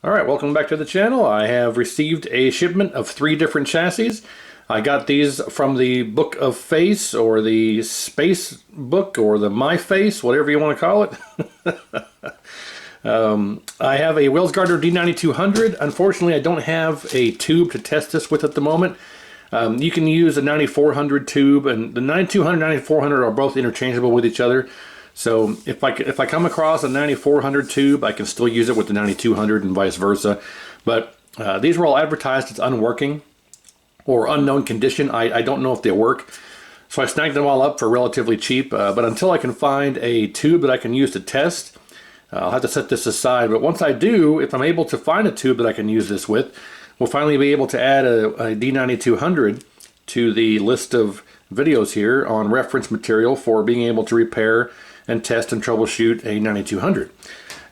Alright, welcome back to the channel. I have received a shipment of 3 different chassis. I got these from the Book of Face, or the Space Book, or the My Face, whatever you want to call it. I have a Wells Gardner D9200. Unfortunately, I don't have a tube to test this with at the moment. You can use a 9400 tube, and the 9200 and 9400 are both interchangeable with each other. So if I come across a 9400 tube, I can still use it with the 9200 and vice versa. But these were all advertised as unworking or unknown condition. I don't know if they work. So I snagged them all up for relatively cheap. But until I can find a tube that I can use to test, I'll have to set this aside. But once I do, if I'm able to find a tube that I can use this with, we'll finally be able to add a D9200 to the list of videos here on reference material for being able to repair and test and troubleshoot a 9200.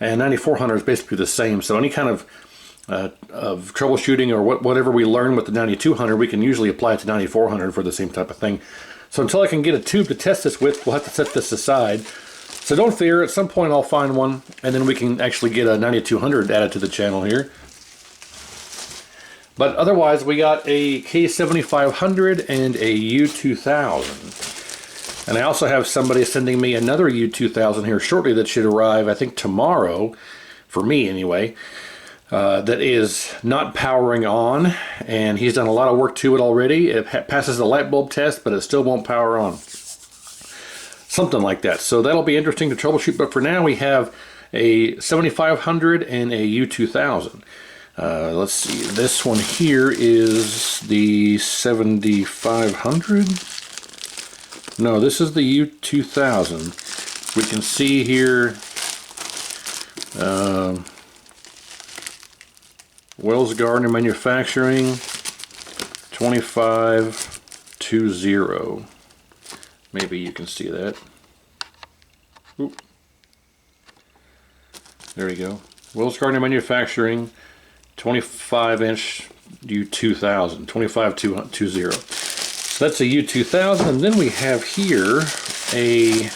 And 9400 is basically the same, so any kind of troubleshooting or whatever we learn with the 9200, we can usually apply it to 9400 for the same type of thing. So until I can get a tube to test this with, we'll have to set this aside. So don't fear, at some point I'll find one, and then we can actually get a 9200 added to the channel here. But otherwise, we got a K7500 and a U2000. And I also have somebody sending me another U2000 here shortly that should arrive, I think tomorrow, for me anyway, that is not powering on, and he's done a lot of work to it already. It passes the light bulb test, but it still won't power on. Something like that. So that'll be interesting to troubleshoot, but for now we have a 7500 and a U2000. Let's see, this one here is the 7500. No, this is the U2000. We can see here Wells Gardner Manufacturing 2520. Maybe you can see that. Oop. There we go. Wells Gardner Manufacturing 25-inch U2000, 2520. So that's a U2000, and then we have here a,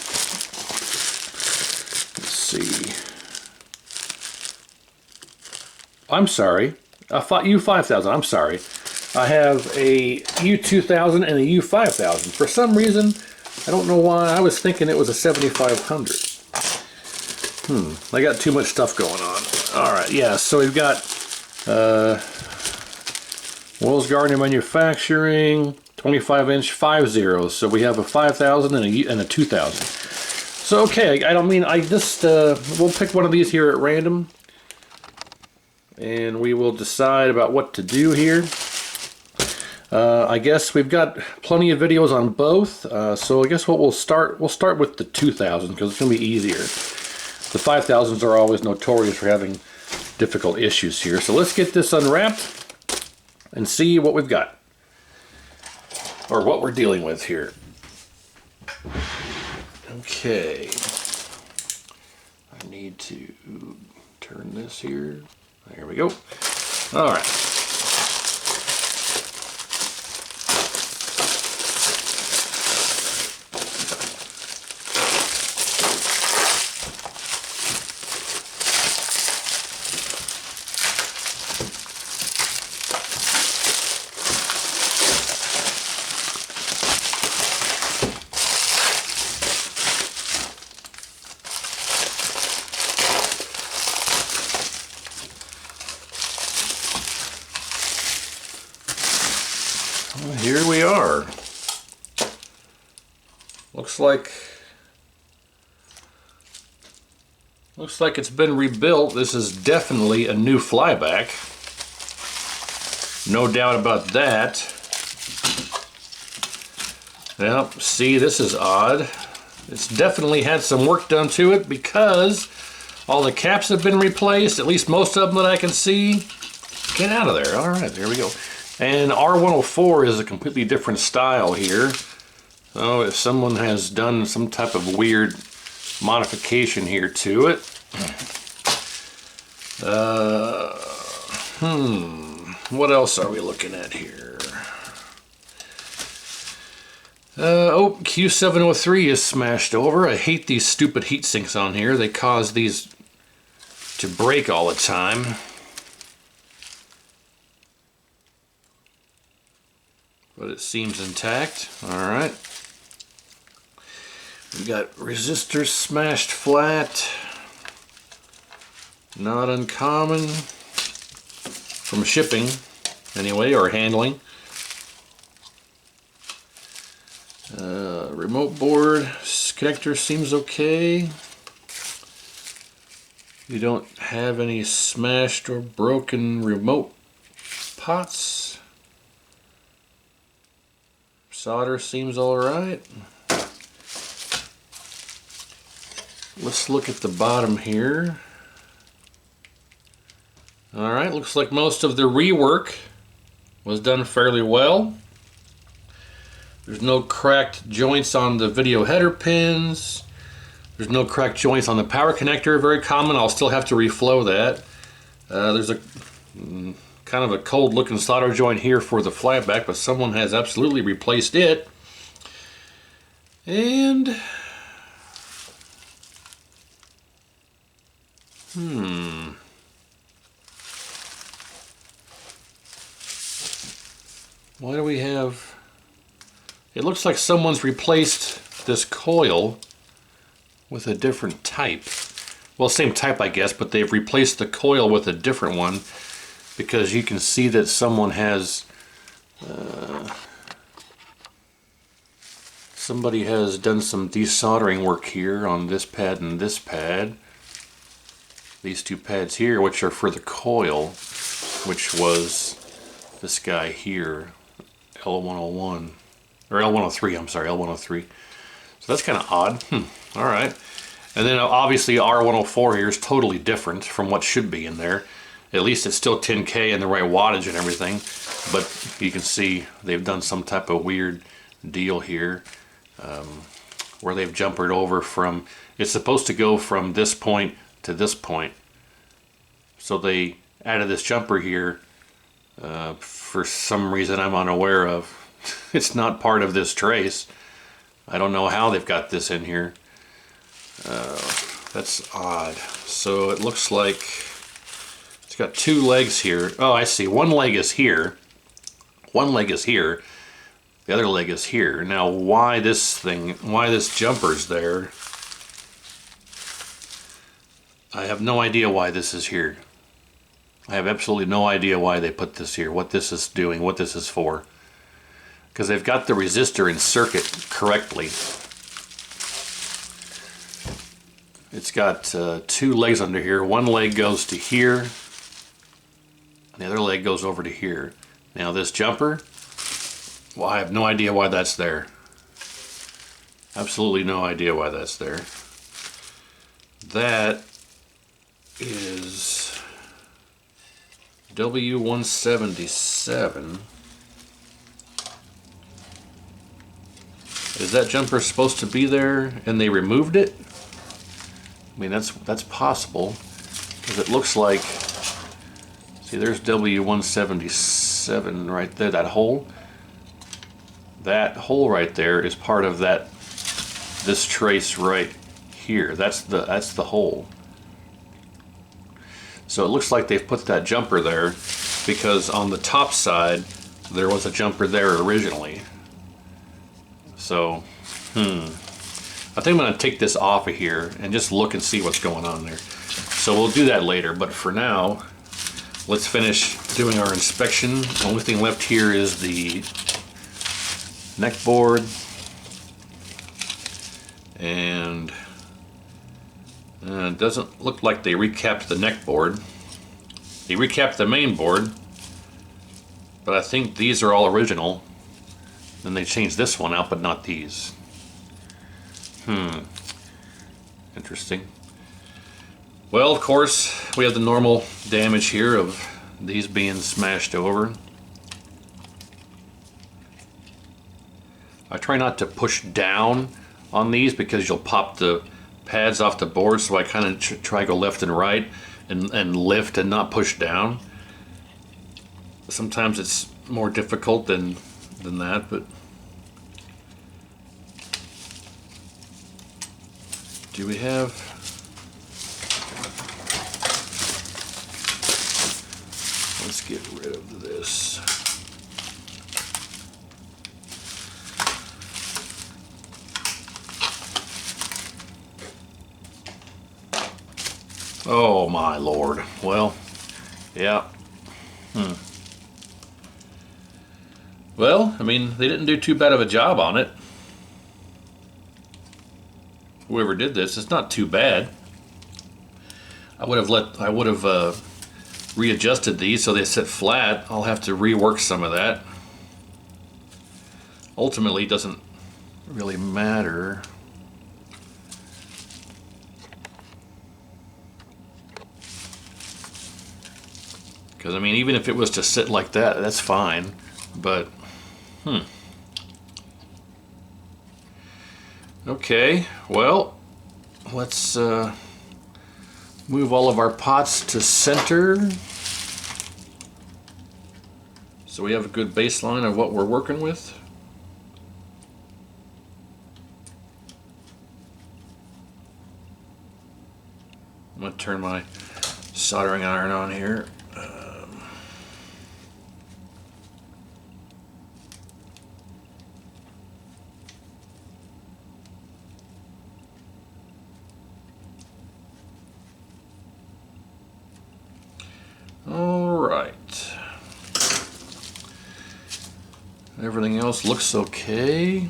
let's see, I'm sorry, a U5000, I'm sorry. I have a U2000 and a U5000. For some reason, I don't know why, I was thinking it was a 7500. I got too much stuff going on. Alright, yeah, so we've got Wells Gardner Manufacturing 25-inch 50. So we have a 5000 and a 2000. So okay, I just we'll pick one of these here at random, and we will decide about what to do here. I guess we've got plenty of videos on both. So I guess we'll start with the 2000 because it's going to be easier. The 5000s are always notorious for having difficult issues here. So let's get this unwrapped and see what we've got, or what we're dealing with here. Okay, I need to turn this here. There we go. All right. Well, here we are. Looks like it's been rebuilt. This is definitely a new flyback. No doubt about that. Well, see, this is odd. It's definitely had some work done to it because all the caps have been replaced, at least most of them that I can see. Get out of there. All right, there we go. And R104 is a completely different style here. So if someone has done some type of weird modification here to it. What else are we looking at here? Oh, Q703 is smashed over. I hate these stupid heat sinks on here. They cause these to break all the time. but it seems intact. All right. We got resistors smashed flat. Not uncommon from shipping, anyway, or handling. Remote board connector seems okay. You don't have any smashed or broken remote pots. Solder seems alright. Let's look at the bottom here. Alright, looks like most of the rework was done fairly well. There's no cracked joints on the video header pins. There's no cracked joints on the power connector, very common. I'll still have to reflow that. There's a kind of a cold looking solder joint here for the flyback, but someone has absolutely replaced it. And why do we have... It looks like someone's replaced this coil with a different type. Well, same type, I guess, but they've replaced the coil with a different one because you can see that someone has... somebody has done some desoldering work here on this pad and this pad. These two pads here, which are for the coil, which was this guy here, L101. Or L103, I'm sorry, L103. So that's kind of odd. All right. And then obviously R104 here is totally different from what should be in there. At least it's still 10K and the right wattage and everything. But you can see they've done some type of weird deal here where they've jumpered over from... It's supposed to go from this point to this point. So they added this jumper here for some reason I'm unaware of. It's not part of this trace. I don't know how they've got this in here. That's odd. So it looks like it's got two legs here. Oh, I see. One leg is here. One leg is here. The other leg is here. Now, why this jumper's there? I have no idea why this is here. I have absolutely no idea why they put this here, what this is doing, what this is for. Because they've got the resistor in circuit correctly. It's got two legs under here. One leg goes to here, and the other leg goes over to here. Now this jumper, well, I have no idea why that's there. Absolutely no idea why that's there. That is W177. Is that jumper supposed to be there and they removed it? I mean, that's possible, because it looks like, see, there's W177 right there, that hole. That hole right there is part of this trace right here. That's the hole. So it looks like they've put that jumper there because on the top side there was a jumper there originally. So, I think I'm going to take this off of here and just look and see what's going on there. So we'll do that later, but for now, let's finish doing our inspection. The only thing left here is the neck board, and it doesn't look like they recapped the neck board. They recapped the main board, but I think these are all original. Then they changed this one out, but not these. Interesting. Well, of course, we have the normal damage here of these being smashed over. I try not to push down on these because you'll pop the pads off the board, so I kind of try to go left and right and lift and not push down. Sometimes it's more difficult than that, but do we have... Let's get rid of this. Oh my lord. Well, yeah. Well, I mean, they didn't do too bad of a job on it. Whoever did this, it's not too bad. I would have readjusted these so they sit flat. I'll have to rework some of that. Ultimately, it doesn't really matter. Because, I mean, even if it was to sit like that, that's fine. But, okay, well, let's move all of our pots to center. So we have a good baseline of what we're working with. I'm going to turn my soldering iron on here. All right. Everything else looks okay.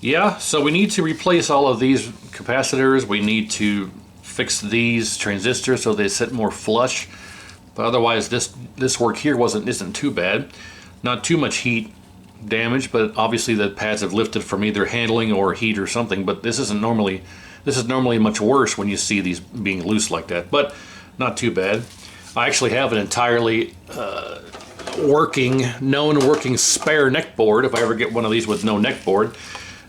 Yeah, so we need to replace all of these capacitors. We need to fix these transistors so they sit more flush. But otherwise, this work here isn't too bad. Not too much heat damage, but obviously the pads have lifted from either handling or heat or something. But this is normally much worse when you see these being loose like that. But not too bad. I actually have an entirely known working spare neck board. If I ever get one of these with no neck board.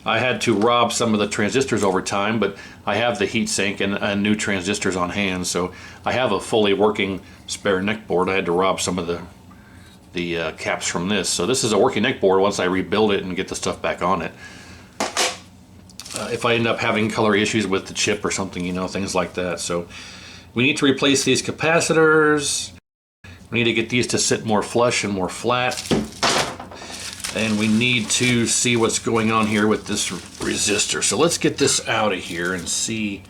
I had to rob some of the transistors over time, but I have the heatsink and new transistors on hand, so I have a fully working spare neck board. I had to rob some of the caps from this. So this is a working neck board once I rebuild it and get the stuff back on it. If I end up having color issues with the chip or something, you know, things like that. So we need to replace these capacitors. We need to get these to sit more flush and more flat. And we need to see what's going on here with this resistor. So let's get this out of here and see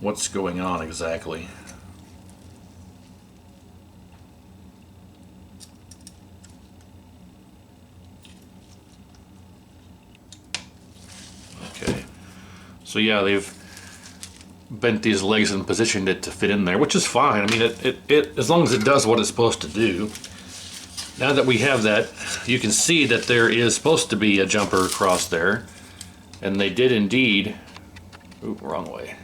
what's going on exactly. Okay. So yeah, they've bent these legs and positioned it to fit in there, which is fine. I mean, it as long as it does what it's supposed to do. Now that we have that, you can see that there is supposed to be a jumper across there. And they did indeed... Ooh, wrong way.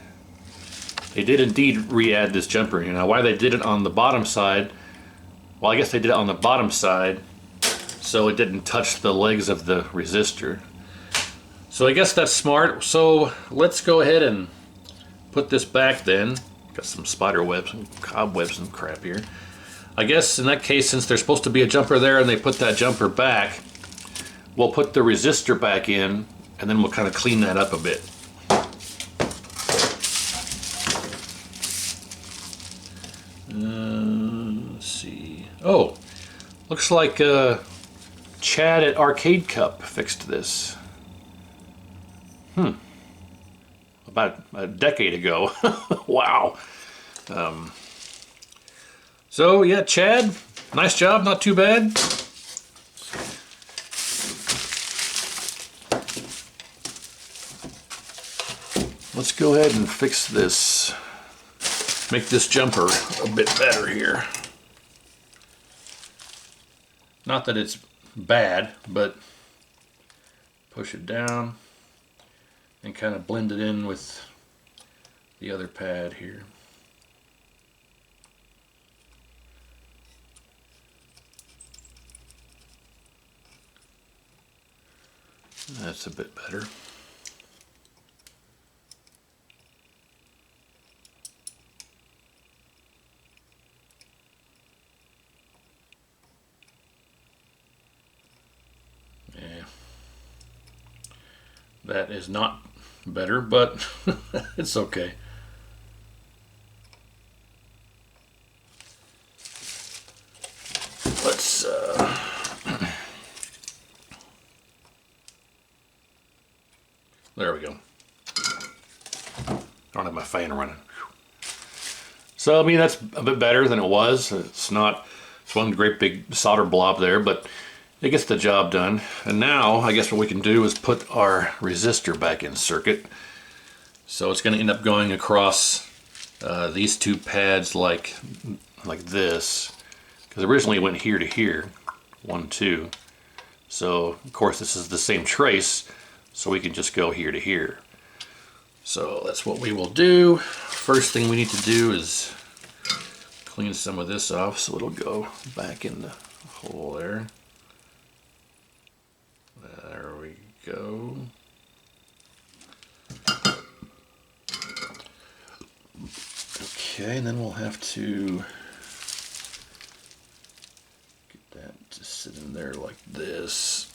They did indeed re-add this jumper. You know, why they did it on the bottom side... Well, I guess they did it on the bottom side so it didn't touch the legs of the resistor. So I guess that's smart. So let's go ahead and put this back then. Got some spider webs and cobwebs and crap here. I guess in that case, since there's supposed to be a jumper there and they put that jumper back, we'll put the resistor back in and then we'll kind of clean that up a bit. Let's see. Oh, looks like Chad at Arcade Cup fixed this. About a decade ago. Wow. So yeah, Chad, nice job, not too bad. Let's go ahead and fix this. Make this jumper a bit better here. Not that it's bad, but push it down and kind of blend it in with the other pad here. That's a bit better. Yeah. That is not better, but it's okay. Let's There we go. I don't have my fan running. So, I mean, that's a bit better than it was. It's one great big solder blob there, but it gets the job done. And now, I guess what we can do is put our resistor back in circuit. So it's going to end up going across these two pads like this. Because originally it went here to here. 1, 2. So, of course, this is the same trace, so we can just go here to here. So that's what we will do. First thing we need to do is clean some of this off so it'll go back in the hole there. There we go. Okay, and then we'll have to get that to sit in there like this.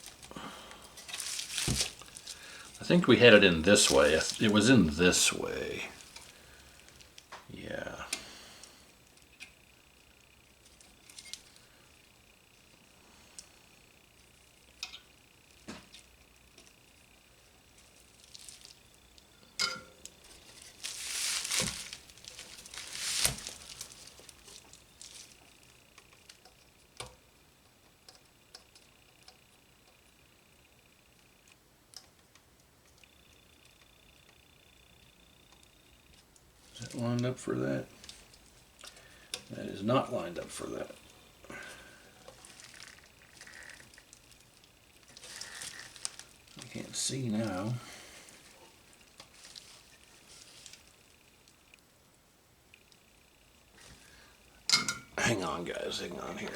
I think we had it in this way. It was in this way. Yeah. Is that lined up for that? That is not lined up for that. I can't see now. Hang on, guys, hang on here.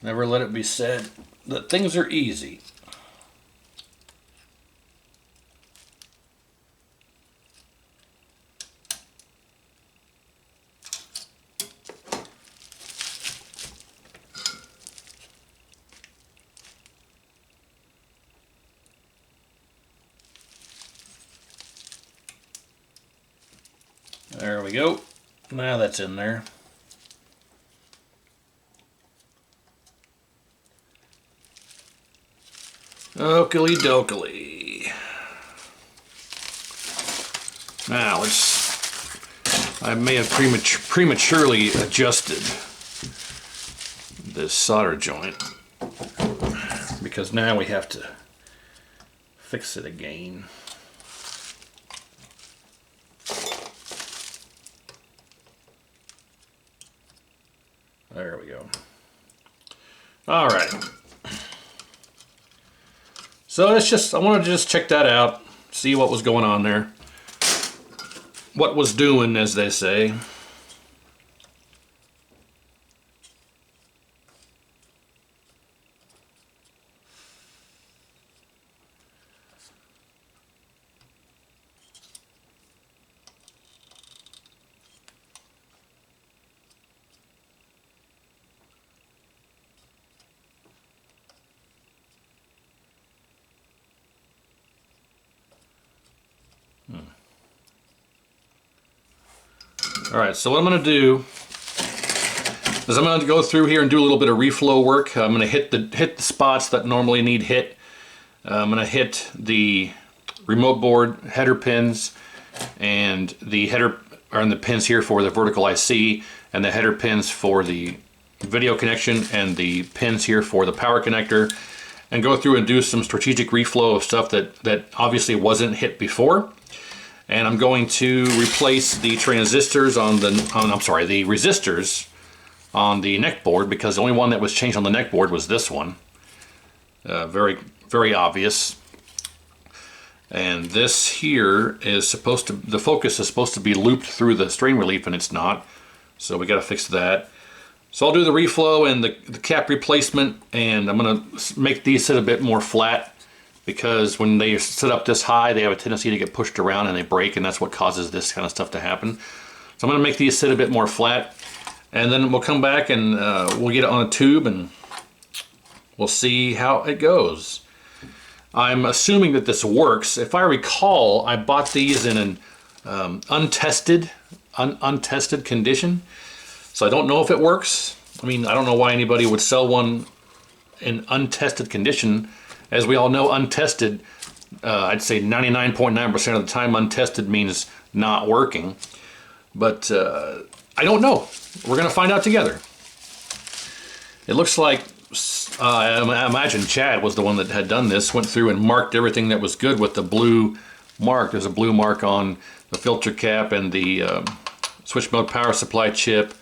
Never let it be said that things are easy. There we go. Now that's in there. Oakley dokley. Now I may have prematurely adjusted this solder joint because now we have to fix it again. There we go. All right. So I wanted to just check that out, see what was going on there. What was doing, as they say. All right, so what I'm going to do is I'm going to go through here and do a little bit of reflow work. I'm going to hit the spots that normally need hit. I'm going to hit the remote board header pins and the header and the pins here for the vertical IC and the header pins for the video connection and the pins here for the power connector, and go through and do some strategic reflow of stuff that obviously wasn't hit before. And I'm going to replace the transistors the resistors on the neck board, because the only one that was changed on the neck board was this one. Very, very obvious. And this here is the focus is supposed to be looped through the strain relief, and it's not. So we got to fix that. So I'll do the reflow and the cap replacement, and I'm going to make these sit a bit more flat, because when they sit up this high, they have a tendency to get pushed around and they break, and that's what causes this kind of stuff to happen. So I'm going to make these sit a bit more flat, and then we'll come back and we'll get it on a tube and we'll see how it goes. I'm assuming that this works. If I recall, I bought these in an untested condition. So I don't know if it works. I mean, I don't know why anybody would sell one in untested condition. As we all know, untested, I'd say 99.9% of the time untested means not working. But I don't know. We're going to find out together. It looks like, I imagine Chad was the one that had done this, went through and marked everything that was good with the blue mark. There's a blue mark on the filter cap and the switch mode power supply chip.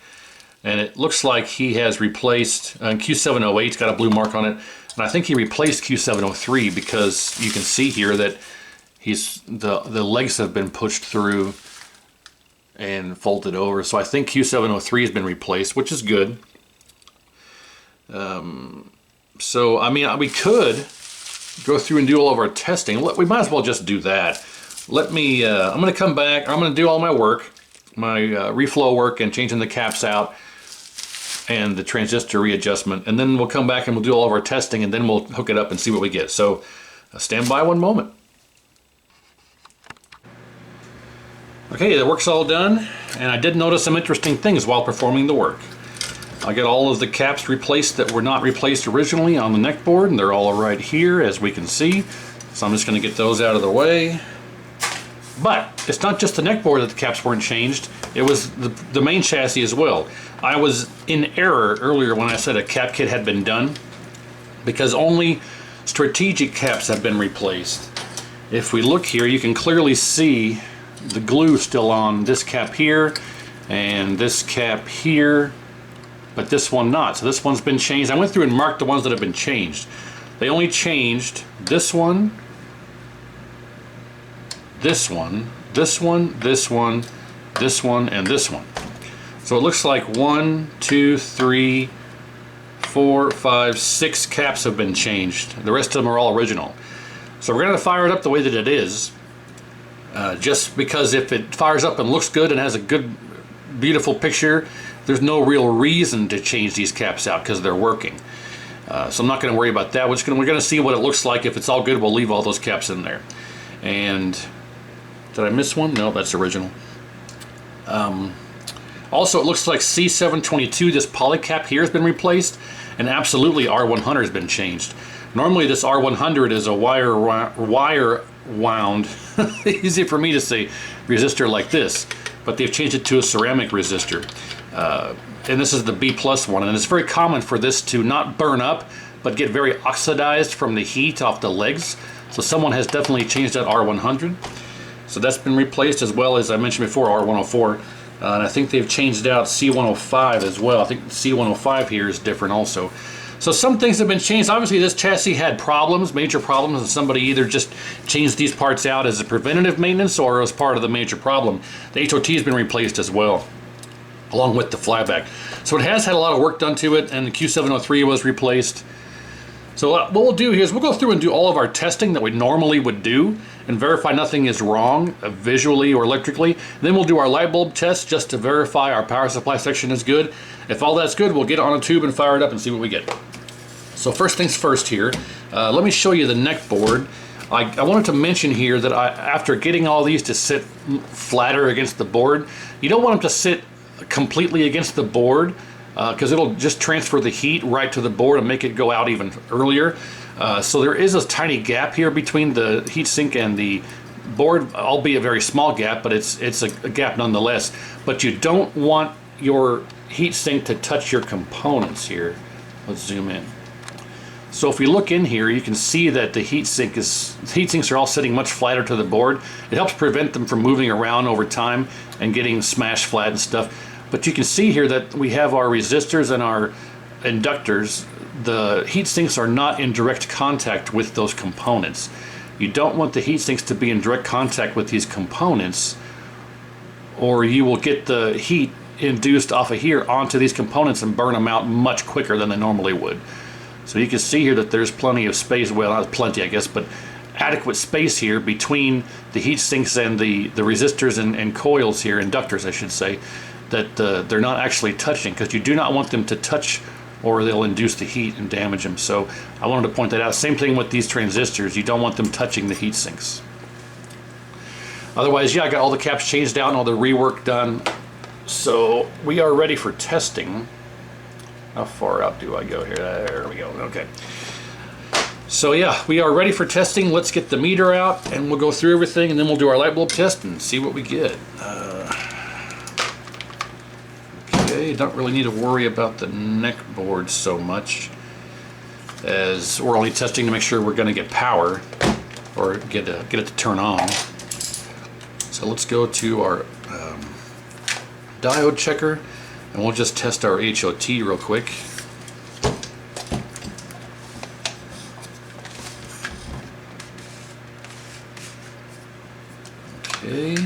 And it looks like he has replaced, Q708's got a blue mark on it. And I think he replaced Q703 because you can see here that the legs have been pushed through and folded over. So I think Q703 has been replaced, which is good. So, I mean, we could go through and do all of our testing. We might as well just do that. Let me, I'm going to come back. I'm going to do all my work, my reflow work and changing the caps out and the transistor readjustment. And then we'll come back and we'll do all of our testing and then we'll hook it up and see what we get. So stand by one moment. Okay, the work's all done. And I did notice some interesting things while performing the work. I got all of the caps replaced that were not replaced originally on the neck board, and they're all right here, as we can see. So I'm just going to get those out of the way. But it's not just the neck board that the caps weren't changed. It was the main chassis as well. I was in error earlier when I said a cap kit had been done, because only strategic caps have been replaced. If we look here, you can clearly see the glue still on this cap here and this cap here, but this one not. So this one's been changed. I went through and marked the ones that have been changed. They only changed this one, this one, this one, this one, this one, and this one. So it looks like 1, 2, 3, 4, 5, 6 caps have been changed. The rest of them are all original. So we're going to fire it up the way that it is. Just because if it fires up and looks good and has a good, beautiful picture, there's no real reason to change these caps out because they're working. So I'm not going to worry about that. We're going to see what it looks like. If it's all good, we'll leave all those caps in there. And did I miss one? No, that's original. Also, it looks like C722, this poly cap here has been replaced, and absolutely R100 has been changed. Normally this R100 is a wire wound, easy for me to say, resistor like this, but they've changed it to a ceramic resistor. And this is the B+ one, and it's very common for this to not burn up, but get very oxidized from the heat off the legs. So someone has definitely changed that R100. So that's been replaced, as well as I mentioned before, R104. And I think they've changed out C105 as well. I think C105 here is different also. So some things have been changed. Obviously this chassis had problems, major problems, and somebody either just changed these parts out as a preventative maintenance or as part of the major problem. The HOT has been replaced as well, along with the flyback. So it has had a lot of work done to it, and the Q703 was replaced. So what we'll do here is we'll go through and do all of our testing that we normally would do and verify nothing is wrong visually or electrically. Then we'll do our light bulb test just to verify our power supply section is good. If all that's good, we'll get it on a tube and fire it up and see what we get. So first things first here, let me show you the neck board. I wanted to mention here that after getting all these to sit flatter against the board, you don't want them to sit completely against the board because it'll just transfer the heat right to the board and make it go out even earlier. So there is a tiny gap here between the heatsink and the board, albeit a very small gap, but it's a gap nonetheless. But you don't want your heatsink to touch your components here. Let's zoom in. So if we look in here, you can see that the heatsinks are all sitting much flatter to the board. It helps prevent them from moving around over time and getting smashed flat and stuff. But you can see here that we have our resistors and our inductors. The heat sinks are not in direct contact with those components. You don't want the heat sinks to be in direct contact with these components, or you will get the heat induced off of here onto these components and burn them out much quicker than they normally would. So you can see here that there's plenty of space, well, not plenty I guess, but adequate space here between the heat sinks and the resistors and coils here, inductors I should say, that they're not actually touching, because you do not want them to touch or they'll induce the heat and damage them. So I wanted to point that out. Same thing with these transistors. You don't want them touching the heat sinks. Otherwise, yeah, I got all the caps changed out and all the rework done. So we are ready for testing. How far out do I go here? There we go. Okay. So yeah, we are ready for testing. Let's get the meter out and we'll go through everything and then we'll do our light bulb test and see what we get. Okay, don't really need to worry about the neck board so much, as we're only testing to make sure we're going to get power or get it to turn on. So let's go to our diode checker and we'll just test our HOT real quick. Okay,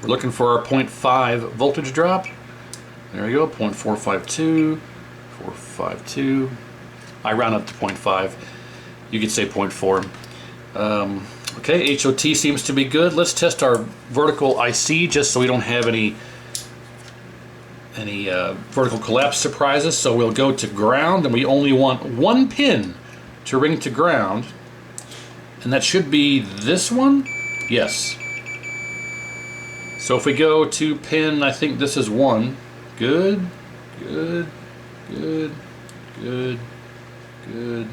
we're looking for our 0.5 voltage drop. There we go, 0.452, 452. I round up to 0.5. You could say 0.4. Okay, HOT seems to be good. Let's test our vertical IC just so we don't have any vertical collapse surprises. So we'll go to ground and we only want one pin to ring to ground. And that should be this one? Yes. So if we go to pin, I think this is 1. Good, good, good, good, good, good,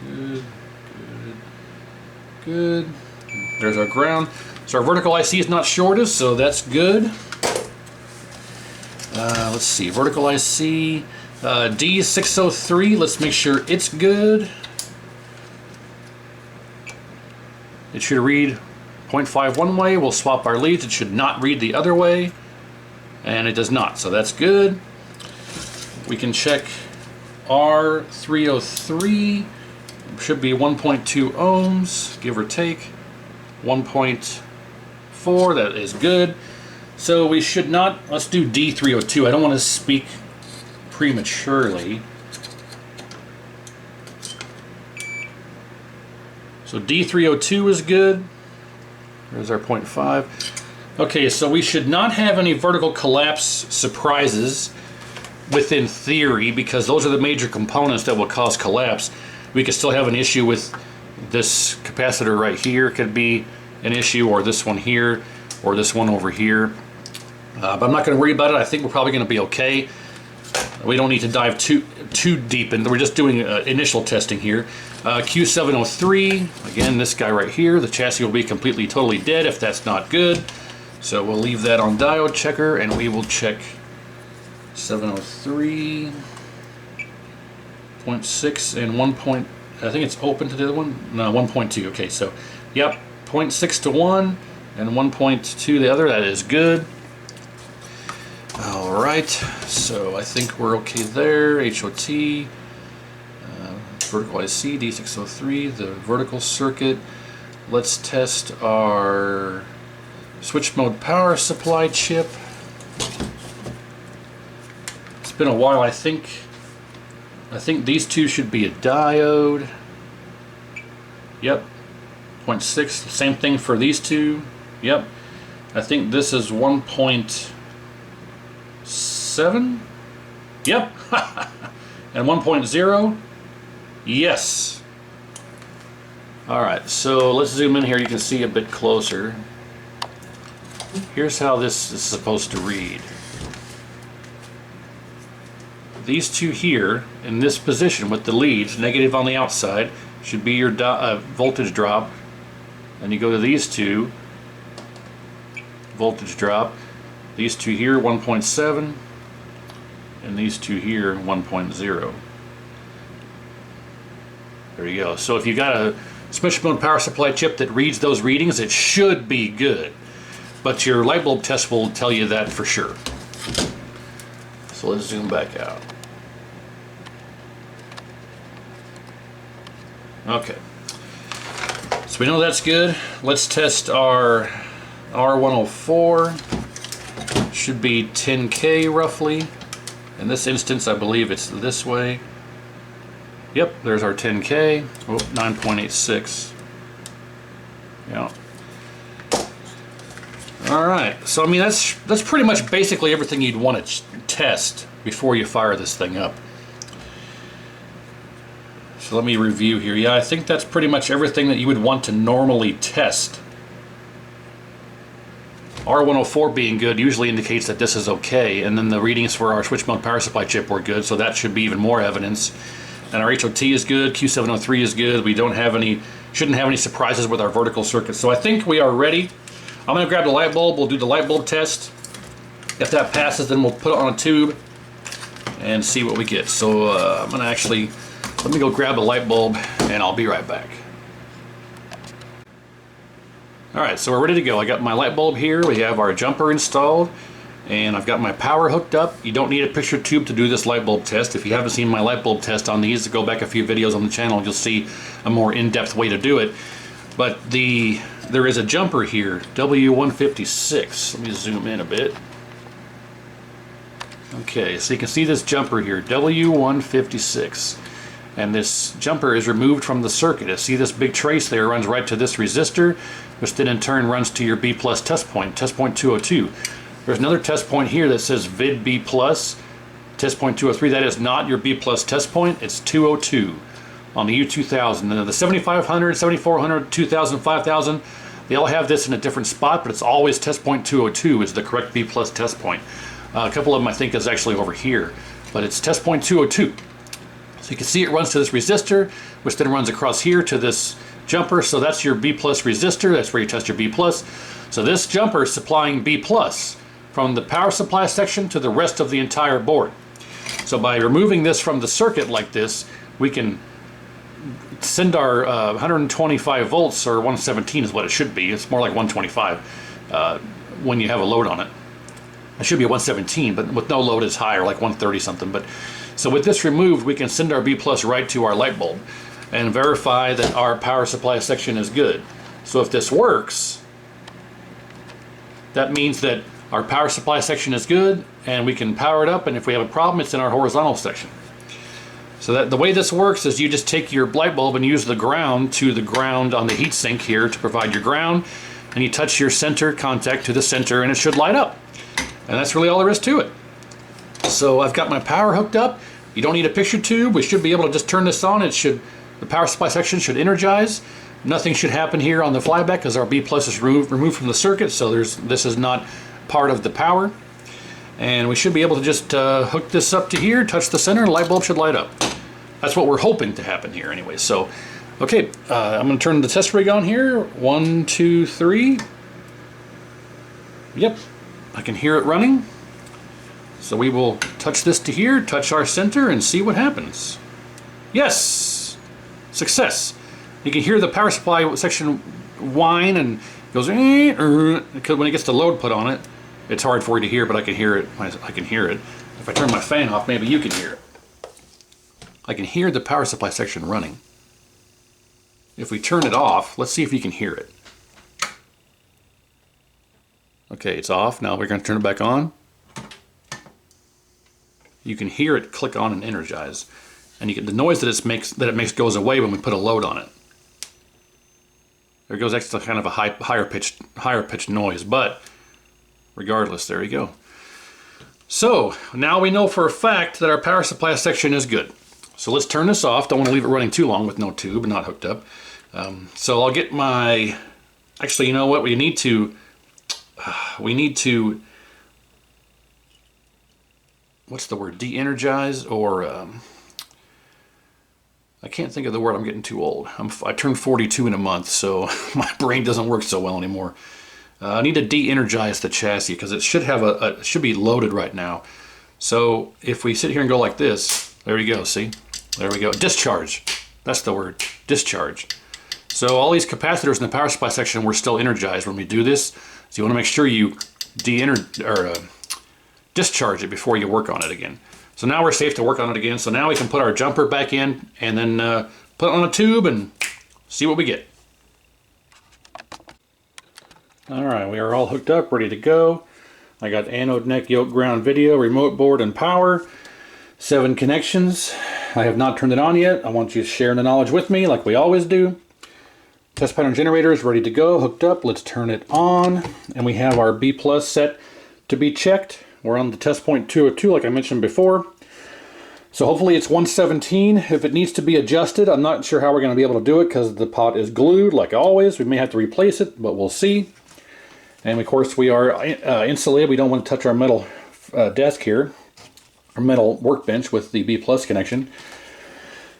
good, good, good. There's our ground. So our vertical IC is not shortest, so that's good. Let's see, vertical IC D603. Let's make sure it's good. It should read 0.5 one way. We'll swap our leads. It should not read the other way. And it does not, so that's good. We can check R303, should be 1.2 ohms, give or take. 1.4, that is good. So we should not, let's do D302. I don't want to speak prematurely. So D302 is good. There's our 0.5. Okay, so we should not have any vertical collapse surprises within theory, because those are the major components that will cause collapse. We could still have an issue with this capacitor right here, could be an issue, or this one here, or this one over here. But I'm not going to worry about it. I think we're probably going to be okay. We don't need to dive too deep in. We're just doing initial testing here. Q703, again, this guy right here, the chassis will be completely, totally dead if that's not good. So we'll leave that on diode checker and we will check 703.6 and 1. I think it's open to the other one. No, 1.2. Okay, so yep, 0.6 to 1 and 1.2 the other. That is good. All right, so I think we're okay there. HOT, vertical IC, D603, the vertical circuit. Let's test our switch mode power supply chip. It's been a while. I think these two should be a diode. Yep. 0.6. Same thing for these two. Yep. I think this is 1.7. Yep. And 1.0. Yes. All right. So let's zoom in here. You can see a bit closer. Here's how this is supposed to read. These two here, in this position with the leads, negative on the outside, should be your voltage drop. And you go to these two, voltage drop. These two here, 1.7. And these two here, 1.0. There you go. So if you got a switch mode power supply chip that reads those readings, it should be good. But your light bulb test will tell you that for sure. So let's zoom back out. Okay. So we know that's good. Let's test our R104. Should be 10K roughly. In this instance, I believe it's this way. Yep, there's our 10K. Oh, 9.86. Yeah. All right, so I mean that's pretty much basically everything you'd want to test before you fire this thing up. So let me review here. Yeah, I think that's pretty much everything that you would want to normally test R104 being good usually indicates that this is okay, and then the readings for our switch mode power supply chip were good, so that should be even more evidence. And our HOT is good, Q703 is good. We don't have any, shouldn't have any surprises with our vertical circuit. So I think we are ready. I'm going to grab the light bulb. We'll do the light bulb test. If that passes, then we'll put it on a tube and see what we get. So I'm going to actually, let me go grab the light bulb and I'll be right back. Alright, so we're ready to go. I got my light bulb here. We have our jumper installed. And I've got my power hooked up. You don't need a picture tube to do this light bulb test. If you haven't seen my light bulb test on these, go back a few videos on the channel, you'll see a more in-depth way to do it. But there is a jumper here, W156. Let me zoom in a bit. Okay, so you can see this jumper here, W156. And this jumper is removed from the circuit. You see this big trace there runs right to this resistor, which then in turn runs to your B plus test point 202. There's another test point here that says vid B plus, test point 203. That is not your B plus test point, it's 202 on the U2000. And the 7500, 7400, 2000, 5000, they all have this in a different spot, but it's always test point 202 is the correct B plus test point. A couple of them I think is actually over here, but it's test point 202. So you can see it runs to this resistor, which then runs across here to this jumper. So that's your B plus resistor, that's where you test your B plus. So this jumper is supplying B plus from the power supply section to the rest of the entire board. So by removing this from the circuit like this, we can send our 125 volts, or 117 is what it should be. It's more like 125 when you have a load on it. It should be 117, but with no load it's higher, like 130 something. But so with this removed, we can send our B plus right to our light bulb and verify that our power supply section is good. So if this works, that means that our power supply section is good and we can power it up, and if we have a problem, it's in our horizontal section. So that the way this works is you just take your light bulb and use the ground to the ground on the heat sink here to provide your ground, and you touch your center contact to the center and it should light up. And that's really all there is to it. So I've got my power hooked up. You don't need a picture tube. We should be able to just turn this on. The power supply section should energize. Nothing should happen here on the flyback because our B plus is removed from the circuit, so this is not part of the power. And we should be able to just hook this up to here, touch the center, and the light bulb should light up. That's what we're hoping to happen here anyway. So, okay, I'm going to turn the test rig on here. 1, 2, 3. Yep, I can hear it running. So we will touch this to here, touch our center, and see what happens. Yes! Success! You can hear the power supply section whine and it goes, because when it gets the load put on it, it's hard for you to hear, but I can hear it. I can hear it. If I turn my fan off, maybe you can hear it. I can hear the power supply section running. If we turn it off, let's see if you can hear it. Okay, it's off. Now we're going to turn it back on. You can hear it click on and energize. And you get the noise that it makes goes away when we put a load on it. There goes extra kind of a higher pitched noise, but regardless, there you go. So now we know for a fact that our power supply section is good. So let's turn this off. Don't want to leave it running too long with no tube and not hooked up. So I'll get my, actually, you know what, we need to, what's the word, de-energize, or I can't think of the word, I'm getting too old. I turned 42 in a month, so my brain doesn't work so well anymore. I need to de-energize the chassis because it should have it should be loaded right now. So if we sit here and go like this, there you go, see? There we go, discharge. That's the word, discharge. So all these capacitors in the power supply section were still energized when we do this. So you want to make sure you discharge it before you work on it again. So now we're safe to work on it again. So now we can put our jumper back in and then put it on a tube and see what we get. All right, we are all hooked up, ready to go. I got anode, neck, yoke, ground, video, remote board, and power. 7 connections. I have not turned it on yet. I want you sharing the knowledge with me like we always do. Test pattern generator is ready to go, hooked up. Let's turn it on. And we have our B plus set to be checked. We're on the test point 202 like I mentioned before. So hopefully it's 117. If it needs to be adjusted, I'm not sure how we're going to be able to do it because the pot is glued like always. We may have to replace it, but we'll see. And of course we are insulated. We don't want to touch our metal desk here, our metal workbench with the B+ connection.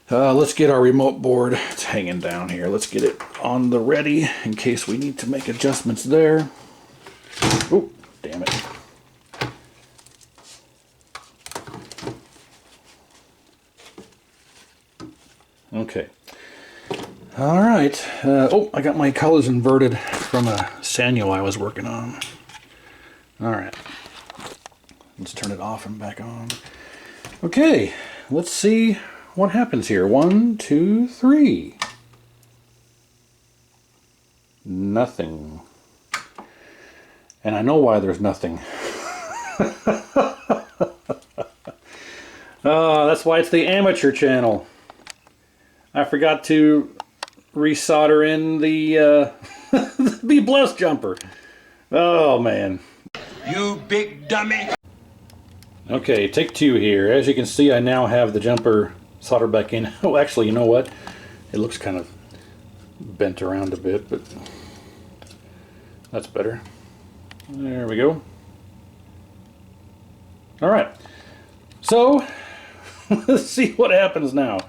Let's get our remote board. It's hanging down here. Let's get it on the ready in case we need to make adjustments there. Oh, damn it. Okay. All right. Oh, I got my colors inverted from a Sanyo I was working on. All right. Let's turn it off and back on. Okay. Let's see what happens here. 1, 2, 3. Nothing. And I know why there's nothing. Oh, that's why it's the amateur channel. I forgot to resolder in the Be Blessed jumper. Oh, man. You big dummy! Okay, take 2 here. As you can see, I now have the jumper soldered back in. Oh, actually, you know what? It looks kind of bent around a bit, but that's better. There we go. All right. So, let's see what happens now.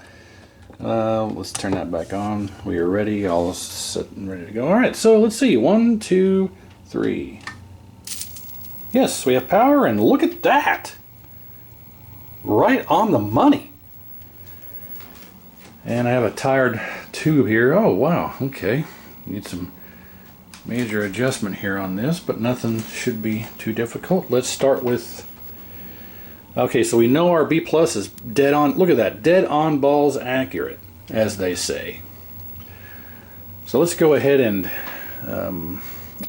Let's turn that back on. We are ready, all set and ready to go. All right, so let's see. 1, 2, 3. Yes, we have power, and look at that. Right on the money. And I have a tired tube here. Oh, wow. Okay. Need some major adjustment here on this, but nothing should be too difficult. Let's start with... Okay, so we know our B+ is dead on. Look at that. Dead on balls accurate, as they say. So let's go ahead and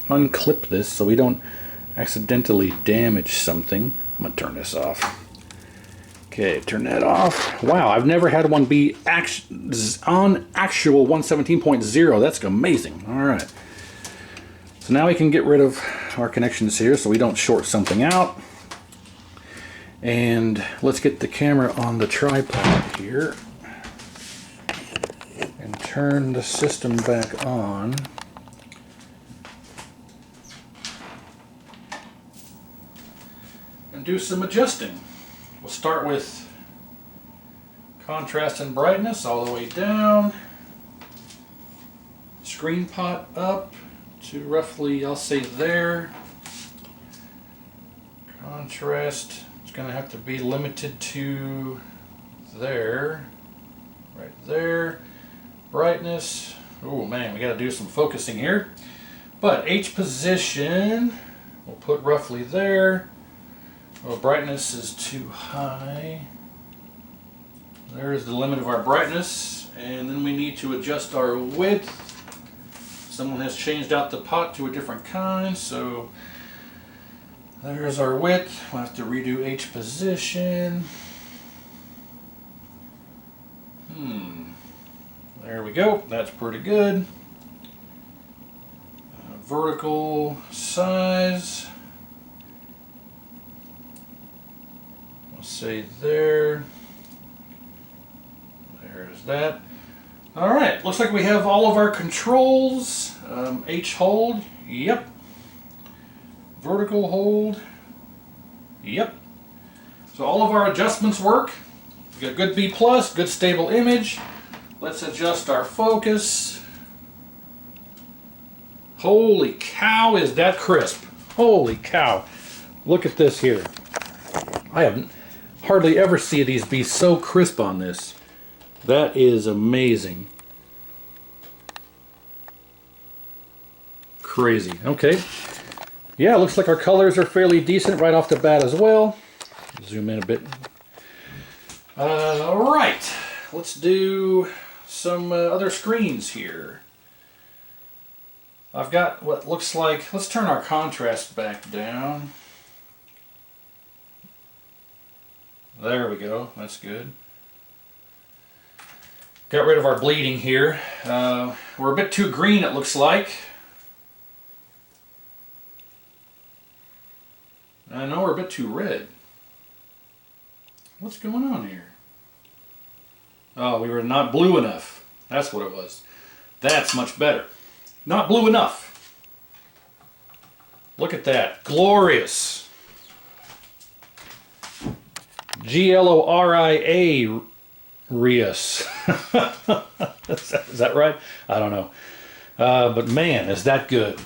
unclip this so we don't accidentally damage something. I'm going to turn this off. Okay, turn that off. Wow, I've never had one be on actual 117.0. That's amazing. All right. So now we can get rid of our connections here so we don't short something out. And let's get the camera on the tripod here and turn the system back on. And do some adjusting. We'll start with contrast and brightness all the way down. Screen pot up to roughly, I'll say there. Contrast. Going to have to be limited to there, right there. Brightness, oh man, we got to do some focusing here, but H position we'll put roughly there. Well, brightness is too high. There's the limit of our brightness, and then we need to adjust our width. Someone has changed out the pot to a different kind, so there's our width. We'll have to redo H position. There we go. That's pretty good. Vertical size. We'll say there. There's that. All right. Looks like we have all of our controls. H hold. Yep. Vertical hold. Yep. So all of our adjustments work. We got good B+, good stable image. Let's adjust our focus. Holy cow, is that crisp. Holy cow. Look at this here. I haven't hardly ever see these be so crisp on this. That is amazing. Crazy. Okay. Yeah, looks like our colors are fairly decent right off the bat as well. Zoom in a bit. All right, let's do some other screens here. I've got what looks like, let's turn our contrast back down. There we go, that's good. Got rid of our bleeding here. We're a bit too green, it looks like. I know we're a bit too red. What's going on here? Oh, we were not blue enough. That's what it was. That's much better. Not blue enough. Look at that. Glorious. Gloria. Rius. Is that right? I don't know. But man, is that good.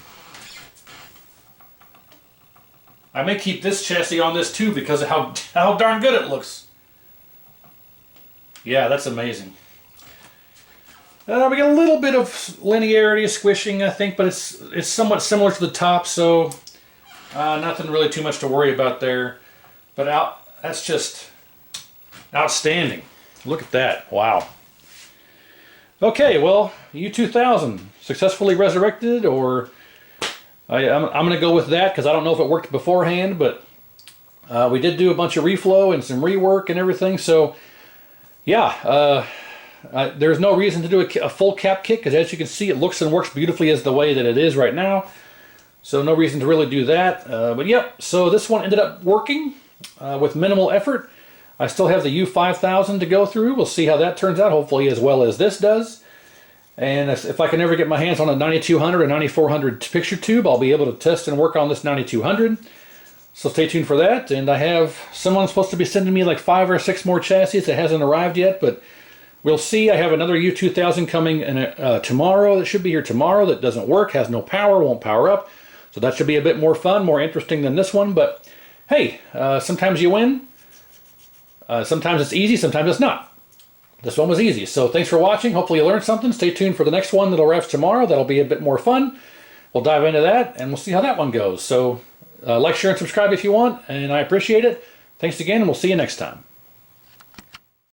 I may keep this chassis on this too because of how darn good it looks. Yeah, that's amazing. We got a little bit of linearity, squishing, I think, but it's somewhat similar to the top, so nothing really too much to worry about there. But that's just outstanding. Look at that. Wow. Okay, well, U2000 successfully resurrected, or I'm going to go with that because I don't know if it worked beforehand, but we did do a bunch of reflow and some rework and everything, so yeah, there's no reason to do a full cap kit because as you can see it looks and works beautifully as the way that it is right now, so no reason to really do that. But yep, so this one ended up working with minimal effort. I still have the U5000 to go through. We'll see how that turns out, hopefully as well as this does. And if I can ever get my hands on a 9200 or 9400 picture tube, I'll be able to test and work on this 9200. So stay tuned for that. And I have someone supposed to be sending me like 5 or 6 more chassis that hasn't arrived yet, but we'll see. I have another U2000 coming in, tomorrow. That should be here tomorrow. That doesn't work, has no power, won't power up. So that should be a bit more fun, more interesting than this one. But hey, sometimes you win. Sometimes it's easy, sometimes it's not. This one was easy. So thanks for watching. Hopefully you learned something. Stay tuned for the next one that arrives tomorrow. That'll be a bit more fun. We'll dive into that and we'll see how that one goes. So like, share, and subscribe if you want, and I appreciate it. Thanks again, and we'll see you next time.